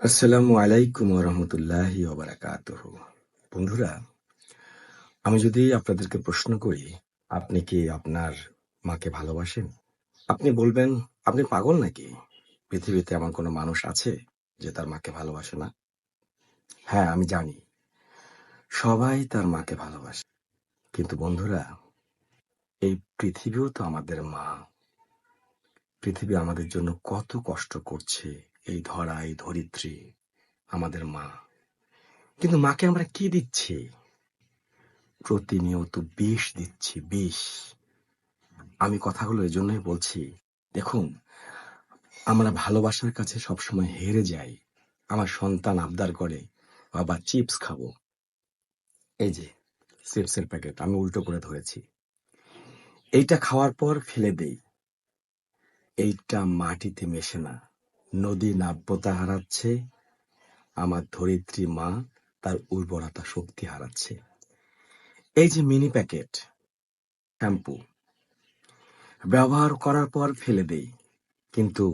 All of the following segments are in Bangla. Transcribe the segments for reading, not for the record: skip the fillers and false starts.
আসসালামু আলাইকুম রহমতুল্লাহি ওবারাকাতুহু। বন্ধুরা, আমি যদি আপনাদেরকে প্রশ্ন করি, আপনি কি আপনার মাকে ভালোবাসেন? আপনি বলবেন, আপনি পাগল নাকি? পৃথিবীতে এমন কোনো মানুষ আছে যে তার মাকে ভালোবাসে না? হ্যাঁ, আমি জানি সবাই তার মাকে ভালোবাসে। কিন্তু বন্ধুরা, এই পৃথিবীও তো আমাদের মা। পৃথিবী আমাদের জন্য কত কষ্ট করছে। এই ধরা, এই ধরিত্রী আমাদের মা। কিন্তু মাকে আমরা কি দিচ্ছি? প্রতিনিয়ত বিষ দিচ্ছি, বিষ। আমি কথাগুলো এজন্যই বলছি, দেখুন, আমরা ভালোবাসার কাছে সবসময় হেরে যাই। আমার সন্তান আবদার করে, বাবা চিপস খাবো। এই যে চিপসের প্যাকেট আমি উল্টো করে ধরেছি, এইটা খাওয়ার পর ফেলে দেই। এইটা মাটিতে মেশে না, নদী নাব্যতা হারাচ্ছে, আমার ধরিত্রী মা তার উর্বরতা শক্তি হারাচ্ছে। এই যে মিনি প্যাকেট শ্যাম্পু ব্যবহার করার পর ফেলে দেই, কিন্তু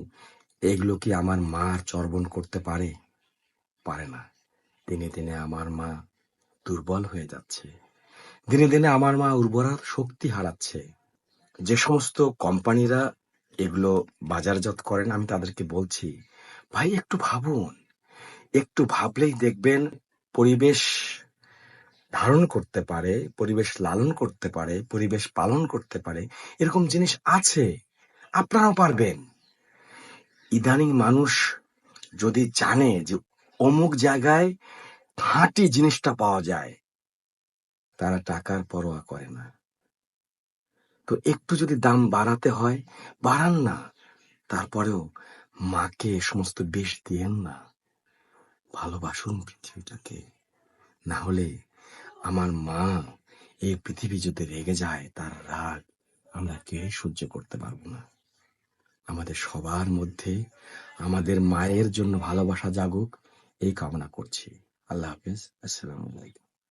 এগুলো কি আমার মা আর চর্বণ করতে পারে? পারে না। দিনে দিনে আমার মা দুর্বল হয়ে যাচ্ছে। দিনে দিনে আমার মা উর্বরা শক্তি হারাচ্ছে। যে সমস্ত কোম্পানিরা এগুলো বাজারজাত করেন, আমি তাদেরকে বলছি, ভাই একটু ভাবুন। একটু ভাবলেই দেখবেন পরিবেশ ধারণ করতে পারে, পরিবেশ লালন করতে পারে, পরিবেশ পালন করতে পারে, এরকম জিনিস আছে। আপনারাও পারবেন। ইদানিং মানুষ যদি জানে যে অমুক জায়গায় খাঁটি জিনিসটা পাওয়া যায়, তারা টাকার পরোয়া করে না। তো একটু যদি দাম বাড়াতে হয়, বাড়ান না। তারপরেও মাকে এ সমস্ত বিষ দিয়েন না। ভালোবাসুন পৃথিবীটাকে। না হলে আমার মা এই পৃথিবী যদি রেগে যায়, তার রাগ আমরা কেউই সহ্য করতে পারবো না। আমাদের সবার মধ্যে আমাদের মায়ের জন্য ভালোবাসা জাগুক, এই কামনা করছি। আল্লাহ হাফেজ। আসসালামু আলাইকুম।